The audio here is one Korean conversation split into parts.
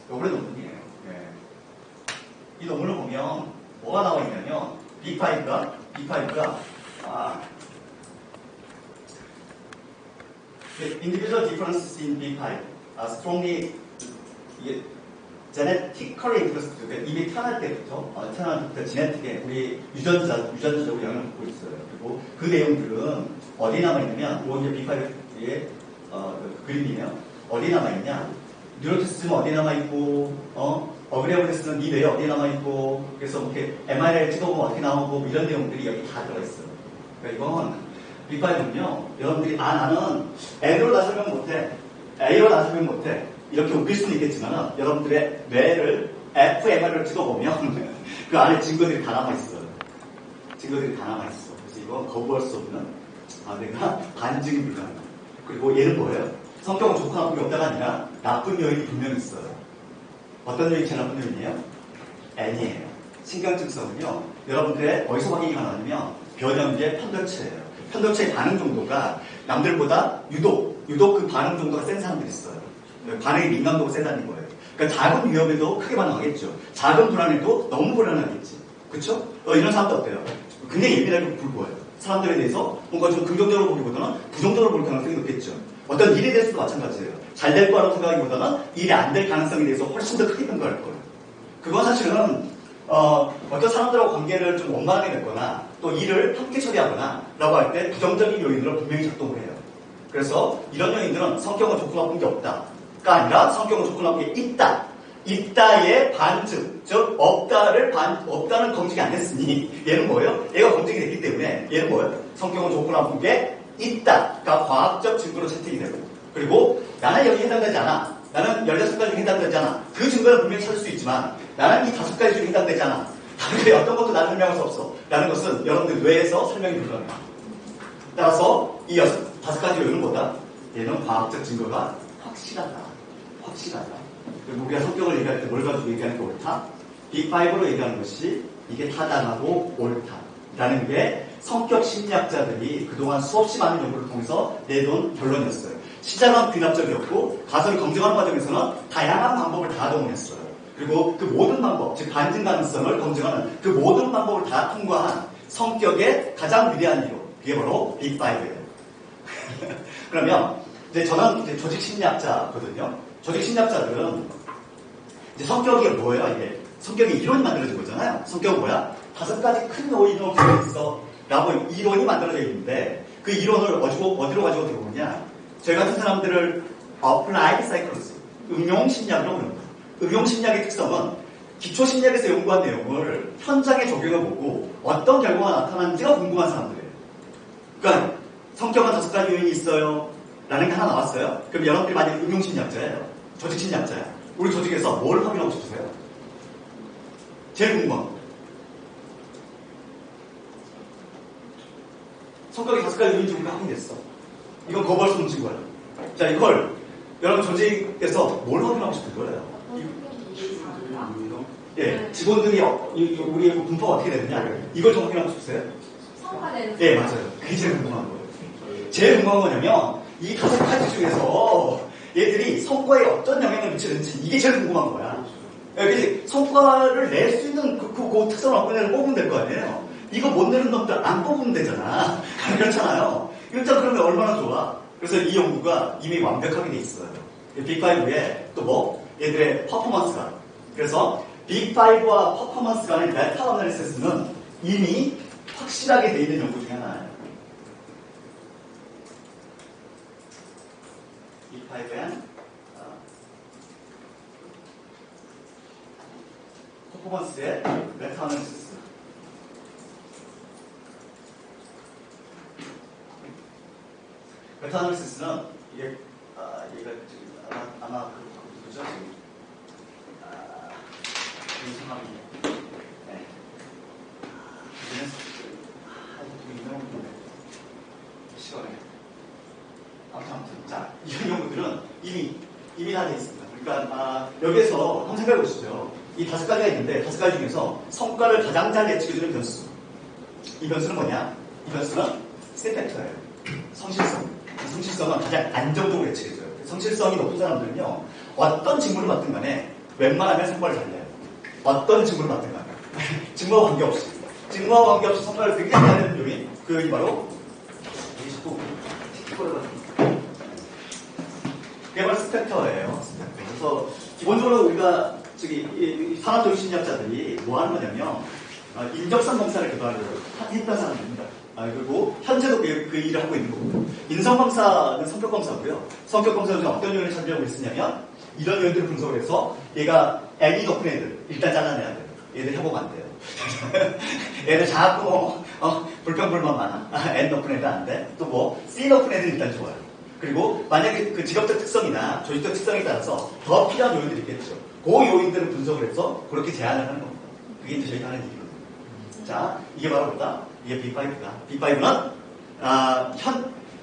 요번에 논문이에요. 예. 이 논문을 보면 뭐가 나와 있냐면 B5가 the individual differences in B5 are strongly 이게 genetically influenced. 그러니까 이미 태어날 때부터 제네틱에 우리 유전자적으로 영향을 받고 있어요. 그리고 그 내용들은 어디에 남아 있냐면 이게 B5의 그림이에요. 어디에 남아 있냐? 뉴로티스는 어디에 남아 있고, 어그레오데스는 이 뇌에 어디에 남아 있고, 그래서 이렇게 MRI 찍어보면 어떻게 나오고 뭐 이런 내용들이 여기 다 들어가 있어요. 그러니까 이건 B5는요, 여러분들이 나는 N으로 다 설명 못해, A로 다 설명 못해 이렇게 웃길 수는 있겠지만 여러분들의 뇌를 fMRI를 찍어보면 그 안에 증거들이 다 남아있어요. 증거들이 다 남아있어. 그래서 이건 거부할 수 없는 내가 반증이 불가능한. 그리고 얘는 뭐예요? 성격은 좋고 나쁜 게 없다가 아니라 나쁜 요인이 분명히 있어요. 어떤 요인이 제일 나쁜 요인이에요? N이에요. 신경증성은요, 여러분들의 어디서 확인이 가능하냐면 변형계 편도체예요. 편도체의 반응 정도가 남들보다 유독 그 반응 정도가 센 사람들이 있어요. 반응의 민감도가 세다는 거예요. 그러니까 작은 위험에도 크게 반응하겠죠. 작은 불안에도 너무 불안하겠지. 그쵸? 이런 사람도 어때요? 굉장히 예민하게 불구해요. 사람들에 대해서 뭔가 좀 긍정적으로 보기보다는 부정적으로 볼 가능성이 높겠죠. 어떤 일에 대해서도 마찬가지예요. 잘 될 거라고 생각하기보다는 일이 안 될 가능성에 대해서 훨씬 더 크게 평가할 거예요. 그건 사실은 어떤 사람들하고 관계를 좀 원만하게 맺거나 또 일을 함께 처리하거나 라고 할 때 부정적인 요인으로 분명히 작동을 해요. 그래서 이런 요인들은 성격은 좋고 나쁜 게 없다가 아니라 성격은 좋고 나쁜 게 있다의 반증, 즉 없다는 검증이 안 됐으니 얘는 뭐예요? 얘가 검증이 됐기 때문에 얘는 뭐예요? 성격은 좋고 나쁜 게 있다가 과학적 증거로 채택이 되고, 그리고 나는 여기 해당되지 않아, 나는 16가지 중에 해당되지 않아, 그 증거는 분명히 찾을 수 있지만 나는 이 5가지 중에 해당되지 않아, 다른 어떤 것도 나는 설명할 수 없어 라는 것은 여러분들 뇌에서 설명이 불가능해요. 따라서 이 5가지 요인은 뭐다? 얘는 과학적 증거가 확실하다. 그리고 우리가 성격을 얘기할 때 뭘 가지고 얘기하는 게 옳다? B5로 얘기하는 것이 이게 타당하고 옳다라는 게 성격 심리학자들이 그동안 수없이 많은 연구를 통해서 내놓은 결론이었어요. 시작은 귀납적이었고 가설을 검증하는 과정에서는 다양한 방법을 다 동원했어요. 그리고 그 모든 방법, 즉 반증 가능성을 검증하는 그 모든 방법을 다 통과한 성격의 가장 위대한 이론, 그게 바로 B5예요. 그러면 이제 저는 이제 조직 심리학자거든요. 조직 심리학자들은 이제 성격이 뭐예요? 이게 성격의 이론이 만들어진 거잖아요. 성격은 뭐야? 5가지 큰 요인으로 되어 있어 라고 이론이 만들어져 있는데 그 이론을 어디로 가지고 들어오느냐? 저희 같은 사람들을 applied psychology, 응용 심리학이라고 부릅니다. 응용 심리학의 특성은 기초 심리학에서 연구한 내용을 현장에 적용해보고 어떤 결과가 나타나는지가 궁금한 사람들이에요. 그러니까 성격은 5가지 요인이 있어요 라는 게 하나 나왔어요. 그럼 여러분들이 만약 응용 심리학자예요. 조직 심리학자야. 우리 조직에서 뭘 확인하고 싶으세요? 제일 궁금한 거. 성격이 5가지 요인 중에 확인됐어. 이건 거부할 수 없는 증거예요. 자, 이걸 여러분 조직에서 뭘 확인하고 싶은 거예요? 예, 직원들이 우리 분포가 어떻게 되느냐? 이걸 좀 확인하고 싶으세요? 성과는? 예, 맞아요. 그게 제일 궁금한 거예요. 제일 궁금한 거냐면 이 5가지 중에서 얘들이 성과에 어떤 영향을 미치는지 이게 제일 궁금한 거야. 그래서 성과를 낼 수 있는 그 특성을 갖고 있는 애를 뽑으면 될 거 아니에요. 이거 못 내는 놈들 안 뽑으면 되잖아. 그렇잖아요. 일단 그러면 얼마나 좋아. 그래서 이 연구가 이미 완벽하게 돼 있어요. B5에 또 뭐? 얘들의 퍼포먼스가. 그래서 B5와 퍼포먼스 간의 메타 어널리시스는 이미 확실하게 돼 있는 연구 중에 하나예요. B5엔 퍼포먼스의 메타 어널리시스. 메타 어널리시스는 이게 얘가 아마 그죠? 이상합니다. 네. 되게 유명한 건데 시원해. 아무튼 자, 이런 연구들은 이미 다 돼 있습니다. 그러니까 여기에서 한번 생각해 보시죠. 이 5가지가 있는데 5가지 중에서 성과를 가장 잘 예측해주는 변수. 이 변수는 뭐냐? 이 변수는 스텝팩터예요. 성실성은 가장 안정적으로 예측해줘요. 성실성이 높은 사람들은요, 어떤 직무를 맡든 간에 웬만하면 성과를 잘 내요. 어떤 직무를 맡든가. 직무와 관계없이. 직무와 관계없이 성과를 굉장히 잘 내는 요인. 그 요인이 바로, 그게 바로 스펙터예요. 스펙터. 그래서 기본적으로 우리가 산업조직심리학자들이 뭐 하는 거냐면 인적성 검사를 개발을 했던 사람입니다. 그리고 현재도 그 일을 하고 있는 거고, 인성검사는 성격검사고요. 성격검사는 어떤 요인을 찾으려고 했으냐면 이런 요인들을 분석을 해서 얘가 N이 높은 애들 일단 잘라내야 돼요. 얘들 해보면 안 돼요. 얘들 자꾸 불평불만 많아. N 높은 애들 안 돼. 또 뭐 C 높은 애들 일단 좋아요. 그리고 만약에 그 직업적 특성이나 조직적 특성에 따라서 더 필요한 요인들이 있겠죠. 그 요인들을 분석을 해서 그렇게 제안을 하는 겁니다. 그게 이제 저희가 하는 일이거든요. 자, 이게 바로 뭐다? 이게 B5다. B5는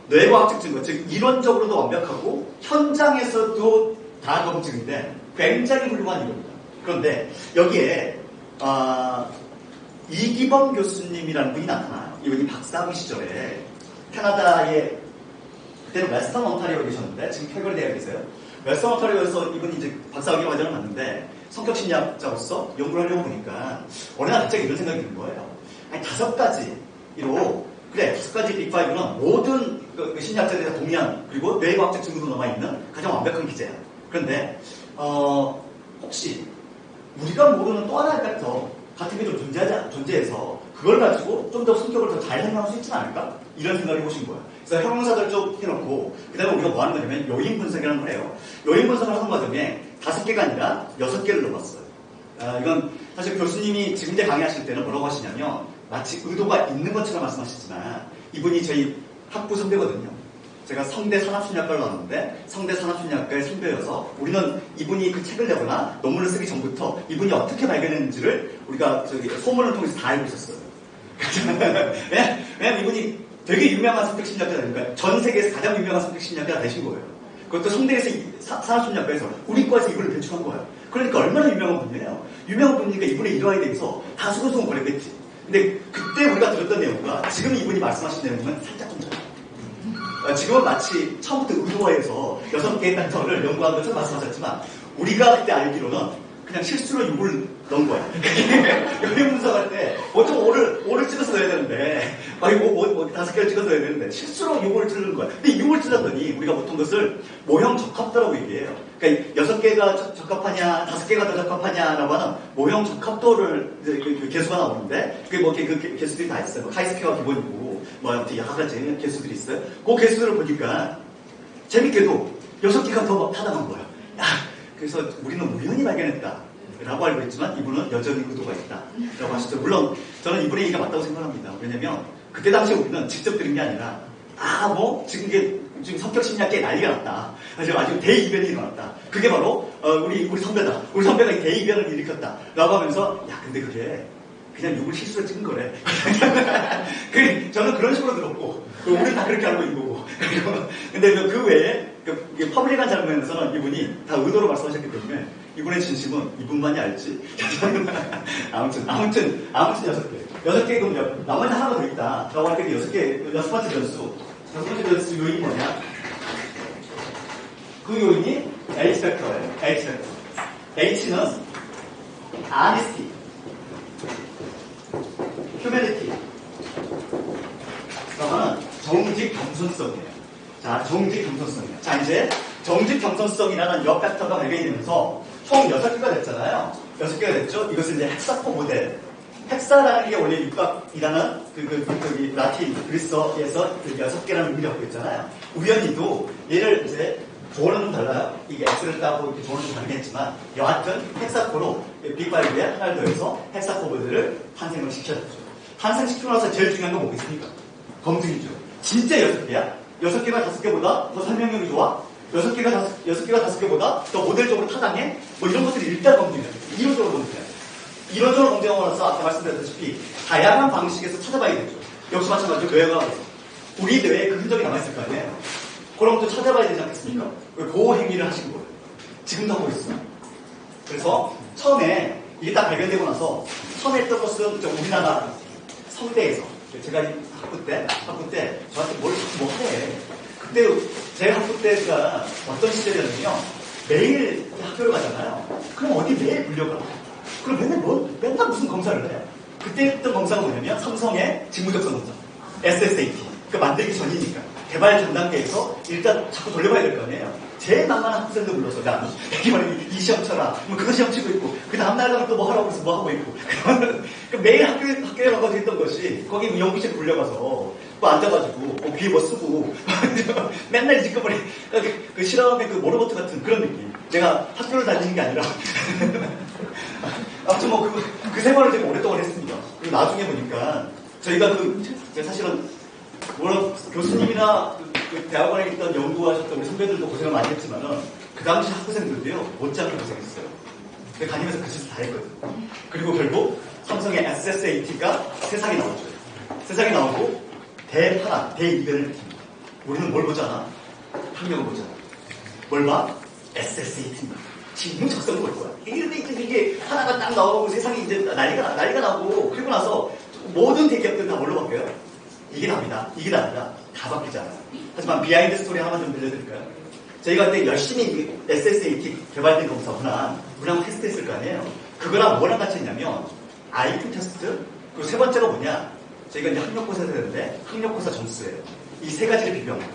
뇌과학적 증거, 즉 이론적으로도 완벽하고 현장에서도 다 검증인데 굉장히 훌륭한 이론입니다. 그런데 여기에 이기범 교수님이라는 분이 나타나요. 이분이 박사학위 시절에 캐나다의 그때는 웨스턴 온타리오에 계셨는데 지금 캘거리 대학에 계세요. 웨스턴 온타리오에서 이분이 이제 박사학위 과정을 맞는데 성격심리학자로서 연구를 하려고 보니까 어느 날 갑자기 이런 생각이 드는 거예요. 아니 5가지로 그래 5가지 빅5는 모든 그 심리학자들이 다 동의한 그리고 뇌과학적 증거도 남아있는 가장 완벽한 기제야. 그런데 혹시 우리가 모르는 또 하나의 팩터 같은 게 좀 존재해서 그걸 가지고 좀 더 성격을 더 잘 설명할 수 있지 않을까? 이런 생각을 해보신 거예요. 그래서 형용사들 쭉 해놓고 그 다음에 우리가 뭐 하는 거냐면 요인 분석이라는 걸 해요. 요인 분석을 하는 과정에 5개가 아니라 6개를 넣어봤어요. 이건 사실 교수님이 지금 이제 강의하실 때는 뭐라고 하시냐면 마치 의도가 있는 것처럼 말씀하시지만 이분이 저희 학부 선배거든요. 제가 성대 산업심리학과를 나왔는데 성대 산업심리학과의 선배여서 우리는 이분이 그 책을 내거나 논문을 쓰기 전부터 이분이 어떻게 발견했는지를 우리가 소문을 통해서 다 알고 있었어요. 왜냐면 이분이 되게 유명한 성격심리학자니까 전 세계에서 가장 유명한 성격심리학자가 되신 거예요. 그것도 성대에서 산업심리학과에서 우리 과에서 이분을 배출한 거예요. 그러니까 얼마나 유명한 분이에요. 유명한 분이니까 이분의 일화에 대해서 다 수근수근 거렸겠지. 근데 그때 우리가 들었던 내용과 지금 이분이 말씀하신 내용은 살짝 좀 달라요. 지금은 마치 처음부터 의도해서 6개의 패턴을 연구한 것처럼 말씀하셨지만 우리가 그때 알기로는 그냥 실수로 6을 넣은 거야. 요인 분석할 때 보통 5를 찍어서 넣어야 되는데 5개를 찍어서 넣어야 되는데 실수로 6을 찔른 거야. 근데 6을 찔렀더니 우리가 보통 그것을 모형 적합도라고 얘기해요. 그러니까 6개가 적합하냐 5개가 더 적합하냐라고 하는 모형 적합도를 그 개수가 나오는데 그게 뭐 그 개수들이 다 있어요. 카이스케어가 기본이고 뭐 여러 가지 개수들이 있어요. 그 개수들을 보니까 재밌게도 6개가 더 타당한 거야. 그래서 우리는 우연히 발견했다 라고 알고 있지만 이분은 여전히 의도가 있다 라고 하시죠. 물론 저는 이분의 얘기가 맞다고 생각합니다. 왜냐면 그때 당시에 우리는 직접 들은 게 아니라 지금 성격심리학계에 난리가 났다. 아주 대이변이 일어났다. 그게 바로 우리 선배다. 우리 선배가 이 대이변을 일으켰다 라고 하면서 야 근데 그게 그냥 6을 실수로 찍은 거래. 저는 그런 식으로 들었고 우리는 다 그렇게 알고 있는 거고. 근데 그 외에 퍼블릭한 장면에서는 이분이 다 의도로 말씀하셨기 때문에 이분의 진심은 이분만이 알지. 아무튼 6개. 6개 그럼 나머지 하나가 더 있다. 라고 할 때 6개, 6번째 변수. 6번째 변수 요인이 뭐냐? 그 요인이 H 팩터예요. H 팩터. H는 honesty, humanity. 그러면 정직 겸손성이에요. 자, 정직 겸손성이에요. 자, 이제 정직 겸손성이라는 여 팩터가 발견이 되면서 총 6개가 됐잖아요. 6개가 됐죠? 이것은 이제 헥사코 모델. 헥사라는 게 원래 육각이라는 라틴, 그리스어에서 6개라는 의미를 갖고 있잖아요. 우연히도 얘를 이제 조언은 좀 달라요. 이게 X를 따고 이렇게 조언은 좀 다르겠지만 여하튼 헥사코로 빅5에 하나를 더해서 헥사코 모델을 탄생을 시켜줬죠. 탄생시키고 나서 제일 중요한 건 뭐겠습니까? 검증이죠. 진짜 6개야? 6개가 5개보다 더 설명력이 좋아? 6개가 5개보다 더 모델적으로 타당해? 뭐 이런 것들이 일단 검증해요. 이론적으로 검증해요. 이론적으로 검증함으로써 아까 말씀드렸다시피 다양한 방식에서 찾아봐야 되죠. 역시 마찬가지로 뇌가 우리 뇌에 그 흔적이 남아있을 거 아니에요. 그럼 또 찾아봐야 되지 않겠습니까? 그 행위를 하신 거예요. 지금도 하고 있어요. 그래서 처음에 이게 딱 발견되고 나서 처음에 했던 것은 우리나라 성대에서 제가 학부 때 저한테 뭐 하래. 그때 제 학부 때가 어떤 시절이었냐면 매일 학교를 가잖아요. 그럼 어디 매일 불려가? 그럼 맨날 무슨 검사를 해? 그때 했던 검사가 뭐냐면 삼성의 직무적성 검사, SSAT. 그 만들기 전이니까. 개발 전 단계에서 일단 자꾸 돌려봐야 될 거 아니에요. 제일 만만한 학생들 불러서, 야, 이번에 이 시험 쳐라. 뭐 그거 시험 치고 있고, 그 다음날 가면 또 뭐 하라고 해서 뭐 하고 있고. 매일 학교에 가서 했던 것이, 거기 연구실 불려가서, 뭐 앉아가지고, 귀에 뭐 쓰고, 맨날 지꺼버리, 그 실험의 그 모로보트 같은 그런 느낌. 내가 학교를 다니는 게 아니라. 아무튼 뭐 그 생활을 되게 오랫동안 했습니다. 그리고 나중에 보니까, 저희가 사실은, 물론 교수님이나 그 대학원에 있던 연구하셨던 우리 선배들도 고생을 많이 했지만은 그 당시 학부생들도요 못지않게 고생했어요. 근데 다니면서 그 짓을 다 했거든요. 그리고 결국 삼성의 SSAT가 세상에 나오죠. 세상에 나오고 대파란, 대이변을 느낍니다. 우리는 뭘 보잖아? 학력을 보잖아. 뭘 봐? SSAT입니다. 지금 적성을 볼 거야. 이게 하나가 딱 나오고 세상이 이제 난리가 나고 그리고 나서 모든 대기업들은 다 뭘로 바뀌어요? 이게 답이다. 이게 답이다. 다 바뀌잖아요. 하지만 비하인드 스토리 하나만 좀 들려드릴까요? 저희가 그때 열심히 SSAT 개발된 검사 문항 테스트 했을 거 아니에요? 그거랑 뭐랑 같이 했냐면 IQ 테스트, 그리고 세 번째가 뭐냐? 저희가 이제 학력고사 해야 되는데 학력고사 점수예요. 이 세 가지를 비교합니다.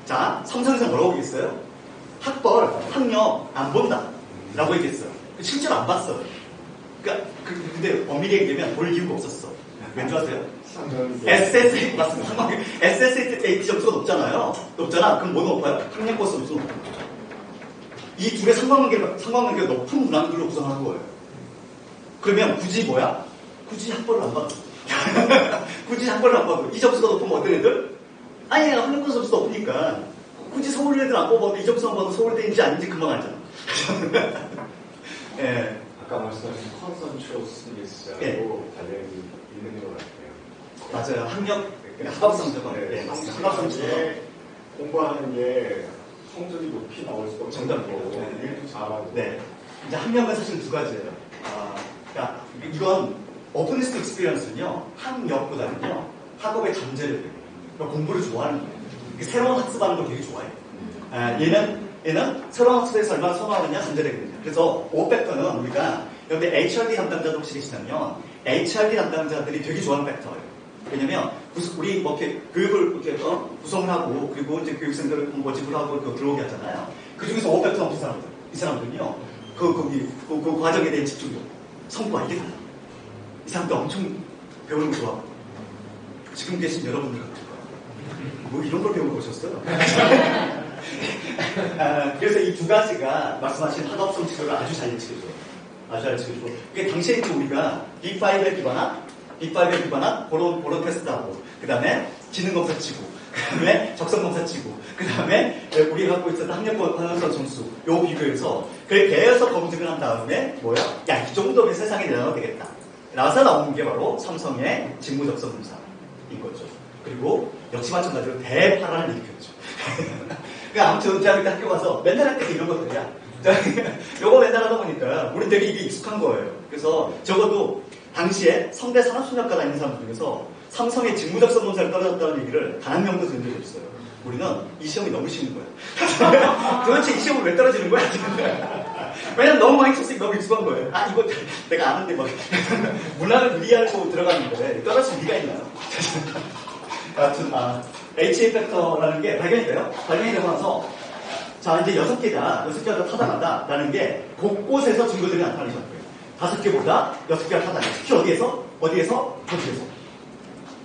자, 삼성에서 뭐라고 얘기했어요? 학력 안 본다. 라고 얘기했어요. 실제로 안 봤어요. 그러니까 근데 엄밀히 얘기하면 볼 이유가 없었어. 왠지 아세요? SSAT 맞습니다. SSAT 점수가 높잖아요. 높잖아. 그럼 뭐 높아요? 학력고사 점수 높아요. 이 둘의 상관관계가 높은 문항들로 구성하는 거예요. 그러면 굳이 뭐야? 굳이 학벌을 안 봐도. 굳이 학벌을 안 봐도. 이 점수가 높으면 어떤 애들? 아니, 학력고사 점수가 높으니까. 굳이 서울 애들 안 뽑아도 이 점수만 봐도 서울대인지 아닌지 금방 알잖아. 예. 아까 말씀하신 컨센트러스니스하고 예. 관련이 있는 것 같아요. 맞아요. 학력, 학업성적은. 네, 네, 맞습니다. 학업성적은. 공부하는 게 성적이 높이 나올 수도 없는 정답이고. 거고, 네. 일도 잘하고. 네. 이제 학력은 사실 두 가지예요. 그러니까 이건 오픈리스트 익스피리언스는요, 학력보다는요, 학업의 잠재력이에요. 그러니까 공부를 좋아하는 거예요. 새로운 학습하는 걸 되게 좋아해요. 얘는 새로운 학습에서 얼마나 선호하느냐, 잠재력이거든요. 그래서 5팩터는 우리가 여기 HRD 담당자도 혹시 계시다면 HRD 담당자들이 되게 좋아하는 팩터예요. 왜냐면 우리 뭐 이렇게 교육을 이렇게 구성을 하고 그리고 이제 교육생들을 모집을 하고 들어오게 하잖아요. 그 중에서 5팩터 없는 사람들, 이 사람들은요, 그 과정에 대한 집중력, 성과 이게 달라. 이 사람들 엄청 배우는 거 좋아하고 지금 계신 여러분들 같은 거. 뭐 이런 걸 배우고 오셨어요? 그래서 이 두 가지가 말씀하신 학업성 지표를 아주 잘 예측해줘요. 아주 잘 예측해주고. 그게 당시에 우리가 B5에 기반한 그런 테스트하고, 그 다음에 지능검사 치고, 그 다음에 적성검사 치고, 그 다음에 우리가 갖고 있었던 학력고사 점수, 요 비교해서, 그렇게 해서 검증을 한 다음에, 야, 이 정도면 세상에 내놔도 되겠다. 라서 나온 게 바로 삼성의 직무적성검사인 거죠. 그리고 역시 마찬가지로 대파란을 일으켰죠. 그러니까 아무튼 대학교 때 학교 가서 맨날 할 때 이런 것들이야. 요거 맨날 하다 보니까 우린 되게 이게 익숙한 거예요. 그래서 적어도 당시에 성대 산업심리학과 다니는 사람 중에서 삼성의 직무적성 검사를 떨어졌다는 얘기를 단 한 명도 들은 적이 없어요. 우리는 이 시험이 너무 쉬운 거야. 도대체 이 시험을 왜 떨어지는 거야? 왜냐면 너무 많이 쳤으니까 너무 익숙한 거예요. 이거 내가 아는데 막 문화를 무리하고 들어갔는데 떨어질 리가 있나요? 하여튼 HA 팩터라는 게 발견이 돼요. 발견이 되고 나서 자 이제 6개가 타당하다라는 게 곳곳에서 증거들이 나타나기 시작해요. 5개보다 6개가 타당해요. 특히 어디에서? 저기에서.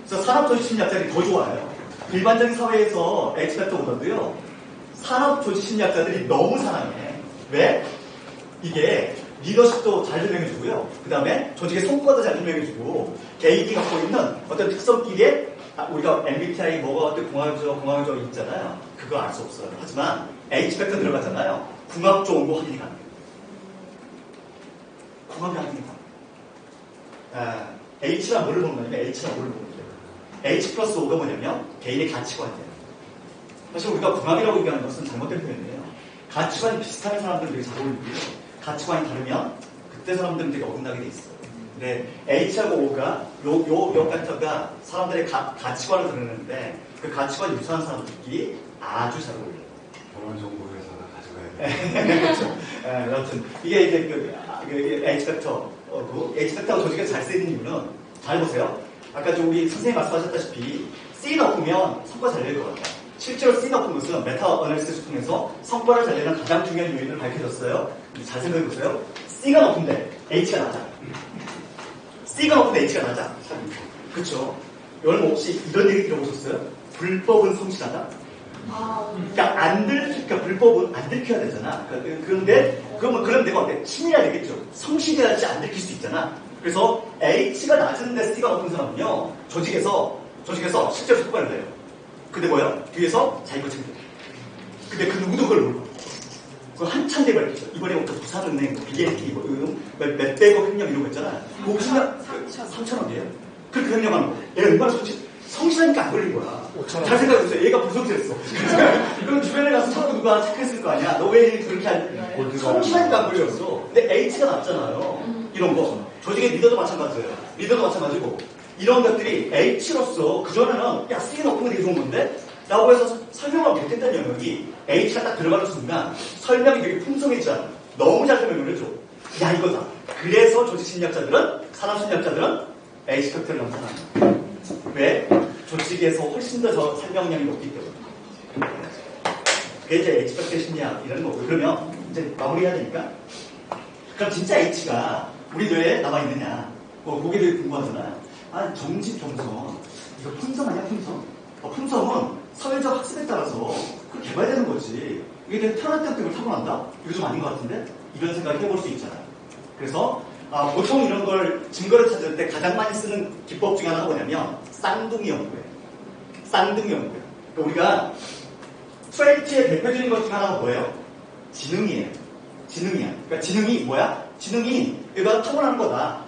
그래서 산업조직심리학자들이 더 좋아해요. 일반적인 사회에서 H 팩터보다도요 산업조직심리학자들이 너무 사랑해. 왜? 이게 리더십도 잘 설명해주고요. 그 다음에 조직의 성과도 잘 설명해주고 개인이 갖고 있는 어떤 특성끼리에 우리가 MBTI 뭐가 어떻게 공학적 있잖아요. 그거 알 수 없어요. 하지만 H팩터 들어가잖아요. 궁합 좋은 거 확인이 가능해요. 궁합이 확인이 가능해요. H랑 뭐를 보는 거냐면 H랑 뭐를 보는 거예요. H 플러스 O가 뭐냐면 개인의 가치관이에요. 사실 우리가 궁합이라고 얘기하는 것은 잘못된 표현이에요. 가치관이 비슷한 사람들은 되게 잘 어울리고요. 가치관이 다르면 그때 사람들은 되게 어긋나게 돼 있어요. 근데 H하고 O가 요 팩터가 사람들의 가치관을 드러내는데 그 가치관이 유사한 사람들끼리 아주 잘 어울려요. 결혼정보회사가 가장 그렇죠. 여튼 이게 이제 그 H팩터고 H팩터가 조직에 잘 쓰이는 이유는 잘 보세요. 아까 좀 우리 선생님 말씀하셨다시피 C 넣으면 성과 잘 낼 것 같아요. 실제로 C 넣은 것은 메타 어널리시스를 통해서 성과를 잘 내는 가장 중요한 요인을 밝혀줬어요. 잘 생각해 보세요. C가 높은데 H가 낮아. C가 높은데 H가 낮아. 그렇죠. 여러분 혹시 이런 얘기 들어보셨어요? 불법은 성실하다? 그러니까 그러니까 불법은 안 들켜야 되잖아. 그런데 그럼 내가 어때? 친이라 되겠죠. 성실해야지 안 들킬 수 있잖아. 그래서 H가 낮은데 C가 높은 사람은요, 조직에서 실제로 성과를 내요. 근데 뭐예요? 뒤에서 자기 거 챙겨. 근데 그 누구도 그걸 모르고. 그 한참 뒤에 밝히죠. 이번에 뭐 부산은행, BNP, 몇백억 횡령 이런 거 있잖아. 그 3천억이에요. 그렇게 횡령하는 거. 얘가 얼마나 성실하니까 안 걸린 거야. 잘 생각해보세요. 얘가 부성실했어. 그럼 주변에 가서 자꾸 누가 체크했을 거 아니야. 너 왜 그렇게 하니? 성실하니까 안 걸렸어. 근데 H가 낮잖아요. 이런 거. 조직의 리더도 마찬가지예요. 리더도 마찬가지고. 이런 것들이 H로서 그전에는 야, C 넣고 되게 좋은 건데? 라고 해서 설명을 못했던 영역이 H가 딱 들어가는 순간 설명이 되게 풍성해지잖아. 너무 잘 설명을 해줘. 야, 이거다. 그래서 조직 심리학자들은, 산업 심리학자들은 H팩터를 나타납니다. 왜? 조직에서 훨씬 더 저 설명량이 높기 때문에. 그게 이제 H팩터 심리학이라는 거고. 그러면 이제 마무리해야 되니까. 그럼 진짜 H가 우리 뇌에 남아있느냐? 그게 되게 궁금하잖아요. 정직, 정선. 이거 품성 아니야, 품성? 품성은 사회적 학습에 따라서 그걸 개발되는 거지. 이게 내가 태어날 때부터 이걸 타고난다? 이거 좀 아닌 것 같은데? 이런 생각을 해볼 수 있잖아요. 그래서 보통 이런 걸 증거를 찾을 때 가장 많이 쓰는 기법 중에 하나가 뭐냐면 쌍둥이 연구예요. 쌍둥이 연구예요. 그러니까 우리가 트레이트의 대표적인 것 중에 하나가 뭐예요? 지능이에요. 지능이야. 그러니까 지능이 뭐야? 지능이 얘가 타고나는 거다.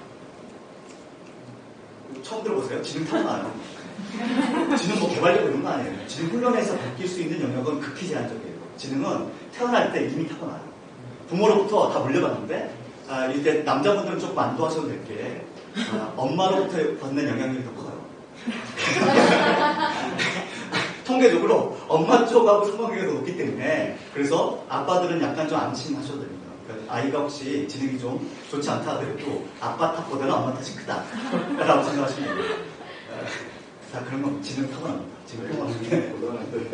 처음 들어보세요? 지능 타고나요. 지능 뭐 개발되고 이런 거 아니에요. 지능 훈련에서 바뀔 수 있는 영역은 극히 제한적이에요. 지능은 태어날 때 이미 타고나요. 부모로부터 다 물려받는데 이때 남자분들은 조금 안도하셔도 될 게 엄마로부터 받는 영향력이 더 커요. 통계적으로 엄마 쪽하고 성공률이 더 높기 때문에 그래서 아빠들은 약간 좀 안심하셔도 됩니다. 그러니까 아이가 혹시 지능이 좀 좋지 않다 하더라도 아빠 탓보다는 엄마 탓이 크다 라고 생각하시면 돼요. 자, 그런 건 지능 타고납니다. 지능 타고나는데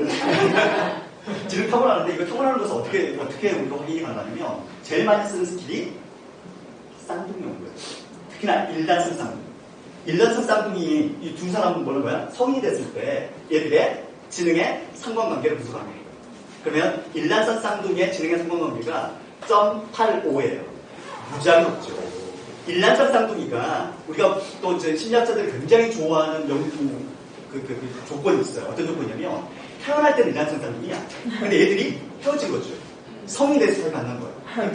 지능 타고나는데 이거 타고나는 것은 어떻게 우리가 확인이 가능하냐면 제일 많이 쓰는 스킬이 쌍둥이 연구예요. 특히나 일단성 쌍둥이. 일단성 쌍둥이 이 두 사람은 뭐는 거야? 성인이 됐을 때 얘들의 지능의 상관관계를 분석하는 거예요. 그러면 일단성 쌍둥이의 지능의 상관관계가 0.85예요. 무지하게 높죠. 일란성 쌍둥이가 우리가 또 이제 심리학자들이 굉장히 좋아하는 연구 그 조건이 있어요. 어떤 조건이냐면 태어날 때는 일란성 쌍둥이야. 근데 얘들이 헤어진 거죠. 성인이 돼서 잘 만난 거예요.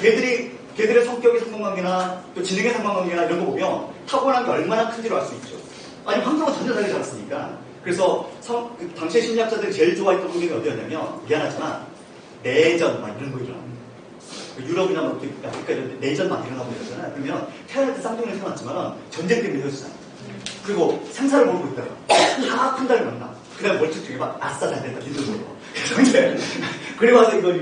걔들의 성격의 상관관계나 또 지능의 상관관계나 이런 거 보면 타고난 게 얼마나 큰지를 알 수 있죠. 아니 환경은 전혀 다르지 않습니까? 그래서 당시의 심리학자들이 제일 좋아했던 부분이 어디였냐면 미안하지만 내전 막 이런 거 일어납니다. 유럽이나 뭐 아프리카 이런 데 내전 막 일어나고 이러잖아요. 그러면 태어날 때 쌍둥이를 태어났지만 전쟁 때문에 헤어지잖아요. 그리고 생사를 모르고 있다가 다 큰 달을 만나. 그 다음에 멀쩡하게 막 아싸 잘 됐다 믿어줘. 그리고 와서 이거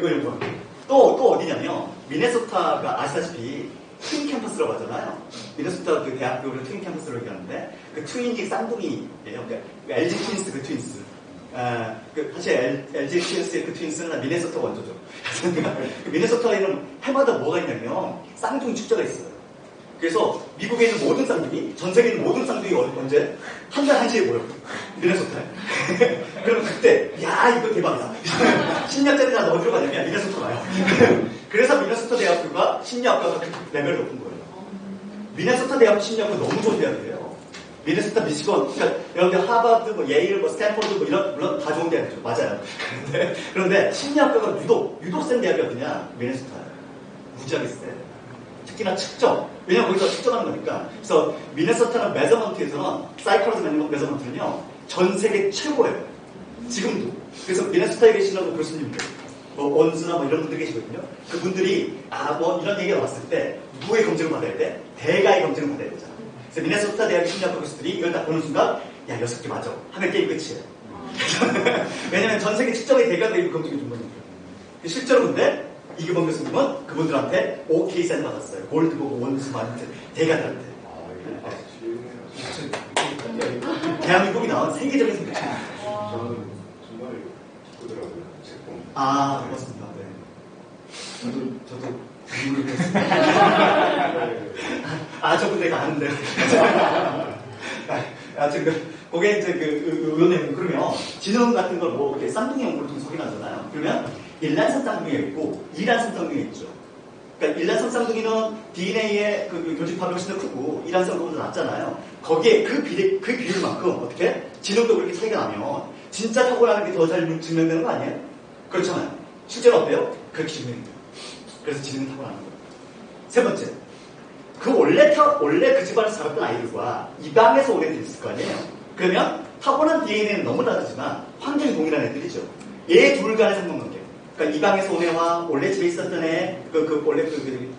또 어디냐면 미네소타가 아시다시피 트윈 캠퍼스라고 하잖아요. 미네소타 그 대학교를 트윈 캠퍼스라고 얘기하는데 그 트윈이 쌍둥이예요. 그러니까 LG 트윈스 그 트윈스. 사실 LG 트윈스의 그 트윈스는 미네소타 원조죠. 미네소타에는 해마다 뭐가 있냐면 쌍둥이 축제가 있어요. 그래서 미국에 있는 모든 쌍둥이, 전 세계에 있는 모든 쌍둥이 언제? 한 달 1시에 모여. 미네소타에. 그러면 그때, 야, 이거 대박이다. 심리학자들이 다 어디로 가냐면 미네소타 가요. 그래서 미네소타 대학교가 심리학과가 그 레벨이 높은 거예요. 미네소타 대학 심리학과 너무 좋은 대학이에요. 미네소타, 미시건, 그러니까 여기 하버드, 뭐 예일, 뭐 스탠포드, 뭐 이런 물론 다 좋은 대학이죠. 맞아요. 그런데 심리학과가 유독 센 대학이 어디냐? 미네소타예요. 무지하게 세. 특히나 측정. 왜냐면 거기서 측정하는 거니까. 그래서 미네소타는 메저먼트에서는 사이클로스 메저먼트는요 전 세계 최고예요. 지금도. 그래서 미네소타에 계시는 교수님들, 뭐 원수나 뭐 이런 분들이 계시거든요. 그분들이 뭐 이런 얘기가 나왔을 때 누구의 검증을 받아야 돼? 대가의 검증을 받아야 되잖아. 그래서 미네소타 대학 심리학과 교수들이 이걸 딱 보는 순간 야, 6개 맞아. 하면 게임 끝이에요. 왜냐면 전 세계 측정의 대가가 이거 검증해 준 거니까. 실제로 근데 이규범 교수님은 그분들한테 OK 사인 받았어요. 골드보고 원수한테 대가들한테. 대한민국이 나온 세계적인 성격입니다. 저는 정말 기쁘더라고요. 책 보면. 아, 고맙습니다. 네. 저도 모르겠습니다. 아, 저분 내가 아는데. 그게 이제 의원님, 그러면 지능 같은 걸 뭐, 이렇게 쌍둥이 연구를 통해서 확인하잖아요. 그러면 일란성 쌍둥이가 있고, 이란성 쌍둥이가 있죠. 그러니까 일란성 쌍둥이는 DNA의 교집합이 훨씬 더 크고, 이란성 쌍둥이도 낮잖아요. 거기에 그 비율만큼 어떻게? 지능도 그렇게 차이가 나면, 진짜 타고나는 게 더 잘 증명되는 거 아니에요? 그렇잖아요. 실제로 어때요? 그렇게 증명돼요. 그래서 지능은 타고나는 거예요. 세 번째. 원래 그 집안에서 자랐던 아이들과 입양해서 온 애들이 있을 거 아니에요? 그러면 타고난 DNA는 너무 다르지만 환경이 동일한 애들이죠. 얘 둘 간의 상관관계. 그러니까 입양해서 온 애와 원래 집에 있었던 애, 원래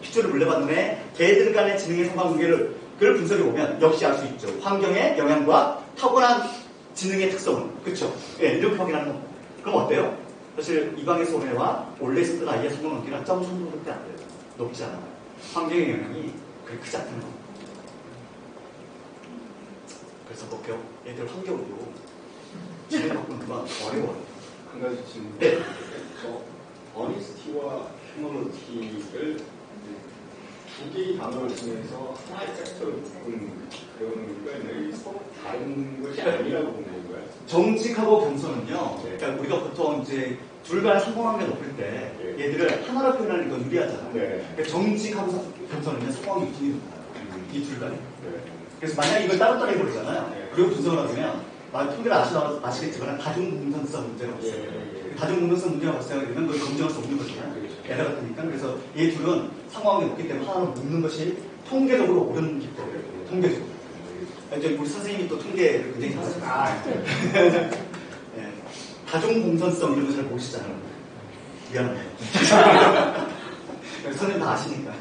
핏줄을 물려받는 애, 걔들 간의 지능의 상관관계를 분석해보면 역시 알 수 있죠. 환경의 영향과 타고난 지능의 특성은. 그렇죠? 예, 이렇게 확인하는 겁니다. 그럼 어때요? 사실 입양해서 온 애와 원래 있었던 아이의 상관관계는 0.3%밖에 안 돼요. 높지 않아요. 환경의 영향이 그렇게 크지 않다는 겁니다. 그래서 애들 환경으로 지능 바꾸는 건 어려워요. 한 가지 질문. 네. 어니스티와 휴머니티를 두 개의 단어를 통해서 하나의 섹터를 묶은 그런 의미가 있나요? 서로 다른 것이 아니라고 보는 건가요? 정직하고 겸손은요. 네. 그러니까 우리가 보통 이제 둘 간의 상호관계가 높을 때 네. 얘들을 하나로 표현하는 건 유리하잖아요. 네. 그러니까 정직하고 겸손은요. 상호관계 유통이 높아요. 이 둘 간에. 네. 그래서 만약에 이걸 따로따로 해버리잖아요. 네. 그리고 분석을 하면 통계를 아시겠지만 다중공동성 문제가 없어요. 네. 다중공동성 문제가 발생하면 그걸 검증할 수 없는 거잖아요. 에러 같으니까. 그래서 이 둘은 상호관계 높기 때문에 하나로 묶는 것이 통계적으로 옳은 기법이에요. 통계적으로. 이제 우리 선생님이 또 통계를 굉장히 잘하시잖아요. 네. 다중공선성 이런 거 잘 모르시잖아요. 미안합니다. 선생님 다 아시니까.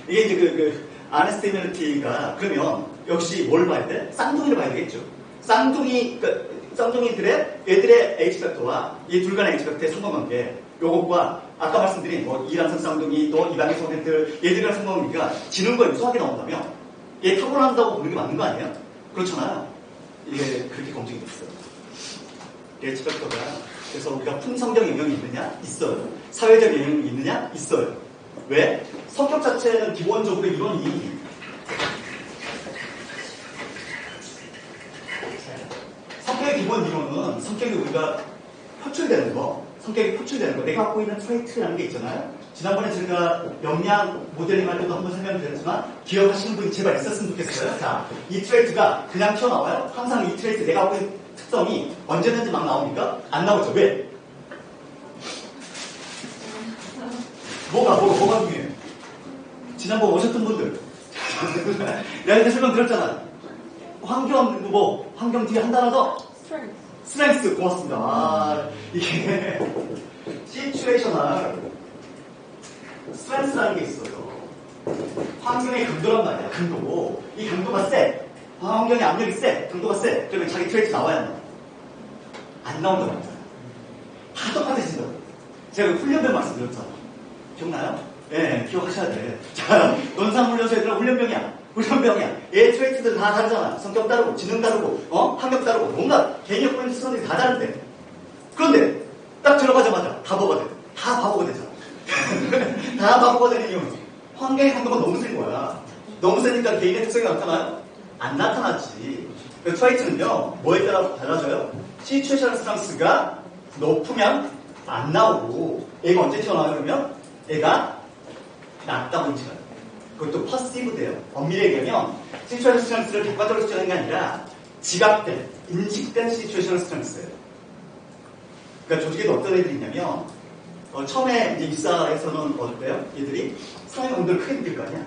이게 이제 아네스테미너티가 그러면 역시 뭘 봐야 돼? 쌍둥이를 봐야 되겠죠. 쌍둥이들의 얘들의 H팩터와 이 둘 간의 H팩터의 상관관계 요것과 아까 말씀드린 이란성 쌍둥이 또 이방의 애들 얘들이랑 상관관계가 지능과 유사하게 나온다면 얘 타고난다고 보는 게 맞는 거 아니에요? 그렇잖아요. 이게 그렇게 검증이 됐어요. H팩터가 그래서 우리가 품성적 영역이 있느냐? 있어요. 사회적 영역이 있느냐? 있어요. 왜? 성격 자체는 기본적으로 이론이 성격의 기본 이론은 성격이 우리가 표출되는 거, 내가 갖고 있는 트레이트라는 게 있잖아요. 지난번에 제가 역량 모델링 할 때도 한번 설명드렸지만 기억하시는 분이 제발 있었으면 좋겠어요. 자, 이 트레이트가 그냥 튀어나와요? 항상 이 트레이트 내가 갖고 있는 특성이 언제든지 막 나옵니까? 안 나오죠. 왜? 뭐가 중요해요? 지난번 오셨던 분들 내가 이제 설명 드렸잖아. 환경 뒤에 한 단어 더 스트렝스. 고맙습니다. 이게 시츄에이셔널 스트렝스라는 게 있어요. 환경의 강도란 말이야. 강도. 이 강도가 세. 환경의 압력이 세. 강도가 세. 그러면 자기 트레이트 나와야 한다. 안 나온다고 합니다. 다 똑같아진다. 제가 훈련병 말씀드렸잖아. 기억나요? 네, 기억하셔야 돼. 자, 논산훈련소 애들은 훈련병이야. 얘 트레이트들 다 다르잖아. 성격 다르고, 지능 다르고, 환경 다르고, 뭔가 개인의 포인트 수단들이 다 다른데. 그런데, 딱 들어가자마자 다 바보가 되잖아. 다 바보가 되는 이유는 환경의 강도가 너무 센 거야. 너무 세니까 개인의 특성이 나타나요? 안 나타나지. 그 트레이트는요, 뭐에 따라 달라져요? 시츄에이셔널 스트렝스가 높으면 안 나오고, 얘가 언제 튀어나와요? 그러면 얘가 낮다 보니까 그것도 퍼시브돼요. 엄밀히 얘기하면 시츄에이셔널 스트렝스를 객관적으로 측정하는 게 아니라 지각된, 인식된 시츄에이셔널 스트렝스예요. 그러니까 조직에도 어떤 애들이 있냐면 처음에 이제 입사에서는 어때요? 얘들이 사회 온도를 크게 느낄 거 아니야?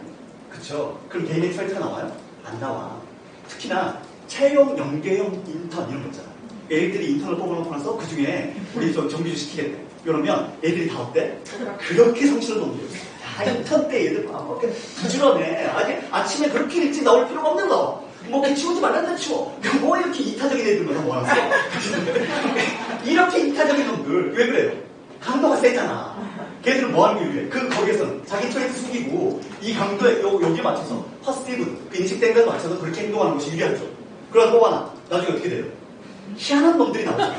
그쵸? 그럼 개인의 트레이트가 나와요? 안 나와. 특히나 채용, 연계형, 인턴 이런 거 있잖아. 애들이 인턴을 뽑아놓고 나서 그 중에 우리 정규직 시키겠대. 이러면 애들이 다 어때? 그렇게 성실한 놈들이었어. 인턴 때 얘들 그렇게 부지런해. 아침에 그렇게 일찍 나올 필요가 없는 거. 이렇게 치우지 말란다 치워. 뭐 이렇게 이타적인 애들만 다 모아놨어. 이렇게 이타적인 놈들 왜 그래요? 강도가 세잖아. 걔들은 뭐 하는 게 유리해? 거기에서는 자기 트레이트 숙이고, 이 강도에, 여기에 맞춰서, 퍼스티브, 그 인식된 거에 맞춰서 그렇게 행동하는 것이 유리하죠. 그러다 또 하나, 나중에 어떻게 돼요? 희한한 놈들이 나오죠.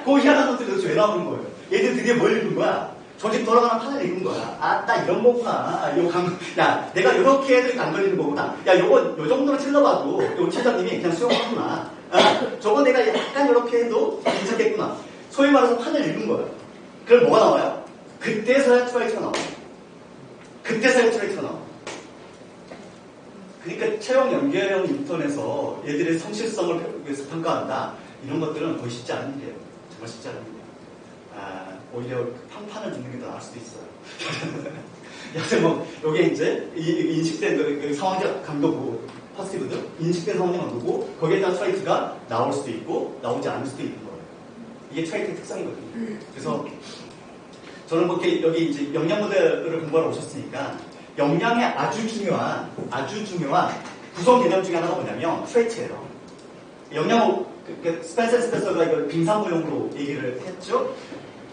그 희한한 놈들이 도대체 왜 나오는 거예요? 얘들 드디어 뭘 읽은 거야? 조직 돌아가는 판을 읽은 거야. 아, 나 이런 거구나. 야, 내가 이렇게 해도 안 걸리는 거구나. 야, 요 정도로 찔러봐도, 요 차장님이 그냥 수용하구나. 아, 저거 내가 약간 이렇게 해도 괜찮겠구나. 소위 말해서 판을 읽은 거야. 그럼 뭐가 나와요? 그때서야 트라이트가 나와요. 그때서야 트라이트가 나와요. 그러니까 채용 연계형 인턴에서 얘들의 성실성을 평가한다. 이런 것들은 거의 쉽지 않은 일이에요. 정말 쉽지 않은 일이에요. 아, 오히려 평판을 듣는 게 더 나을 수도 있어요. 여튼 뭐, 요게 이제, 인식된 그 상황적 강도고, 파시티브들, 인식된 상황적 강도고, 거기에 따른 트라이트가 나올 수도 있고, 나오지 않을 수도 있는 거예요. 이게 트라이트의 특성이거든요. 그래서, 저는 뭐, 여기 이제 영양 모델을 공부하러 오셨으니까, 영양의 아주 중요한 구성 개념 중에 하나가 뭐냐면, 트레이트예요. 영양, 스펜서가 이걸 빙산모형으로 얘기를 했죠?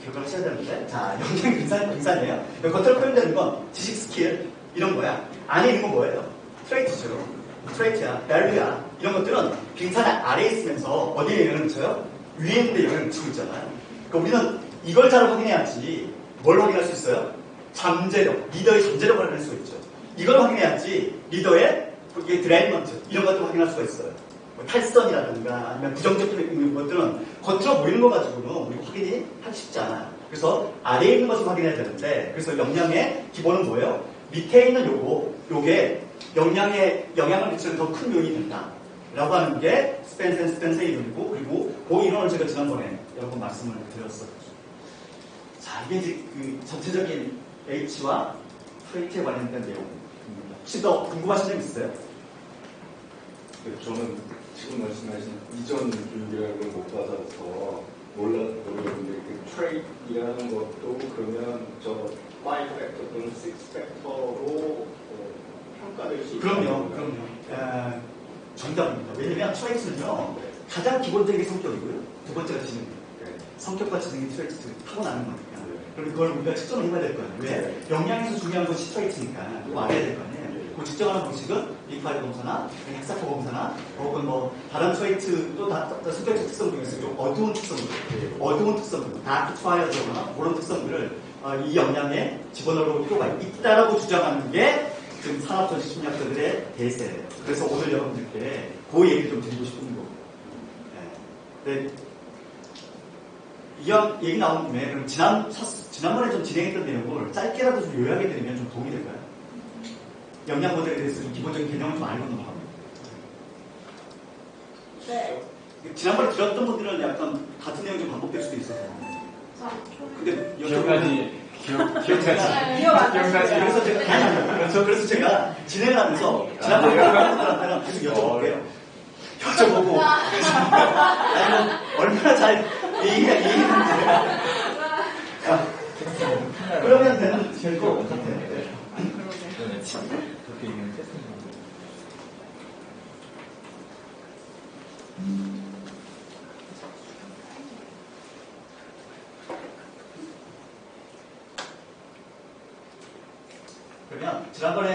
기억을 하셔야 되는데. 자, 영양 빙산이에요. 겉으로 표현되는 건 지식 스킬, 이런 거야. 안에 있는 건 뭐예요? 트레이트죠. 트레이트야, 밸류야. 이런 것들은 빙산 아래에 있으면서 어디에 영향을 미쳐요? 위에 있는데 영향을 미치고 있잖아요. 그러니까 우리는 이걸 잘 확인해야지 뭘 확인할 수 있어요? 잠재력, 리더의 잠재력을 확인할 수가 있죠. 이걸 확인해야지 리더의 드라이브먼트, 이런 것들을 확인할 수가 있어요. 뭐 탈선이라든가 아니면 부정적인 것들은 겉으로 보이는 거 가지고는 우리가 확인이 하기 쉽지 않아요. 그래서 아래에 있는 것을 확인해야 되는데, 그래서 영양의 기본은 뭐예요? 밑에 있는 요게 영양을 미치는 더 큰 요인이 된다. 라고 하는 게 스펜서의 이론이고, 그리고 그 이론을 제가 지난번에 여러 번 말씀을 드렸었죠. 자, 이게 이제 그 전체적인 H와 트레이트에 관련된 내용입니다. 혹시 더 궁금하신 점 있어요? 네, 저는 지금 말씀하신 이전 교육이라는 걸 못 받아서 모르겠는데, 그 트레이트라는 것도 그러면 저 5팩터 또는 6팩터로 평가될 수 있는 그럼요. 정답입니다. 왜냐면 트레이트는요, 가장 기본적인 성격이고요. 두 번째가 지능. 성격과 지능이 트레이트 타고나는 거니까. 그럼 그걸 우리가 측정을 해봐야 될 거예요. 왜? 영양에서 중요한 것이 트레이트니까 그거 알아야 될 거 아니에요. 그 측정하는 방식은 빅5 검사나 헥사코 검사나 혹은 뭐 다른 트레이트도 다 성격적 특성 중에서 좀 어두운 특성들, 다크 트라이어드거나 그런 특성들을 이 영양에 집어넣을 필요가 있다라고 주장하는 게 지금 산업전시 심리학자들의 대세예요. 그래서 오늘 여러분들께 그 얘기를 좀 드리고 싶은 거고. 네. 이 얘기 나온 김에 그럼 지난번에 좀 진행했던 내용을 짧게라도 좀 요약해 드리면 좀 도움이 될까요? 영양 모델에 대해서 좀 기본적인 개념을 좀 알고 넘어갑니다. 네. 지난번에 들었던 분들은 약간 같은 내용이 좀 반복될 수도 있어서. 근데 기억나지. 그래서 제가 진행을 하면서 지난번에 들었던 분들한테는 계속 여쭤볼게요. 여쭤보고 아니 뭐 얼마나 잘 얘기했는지 그러면 될 것 같아요. 그렇게 얘기하면 됐습니다. 그러면 지난번에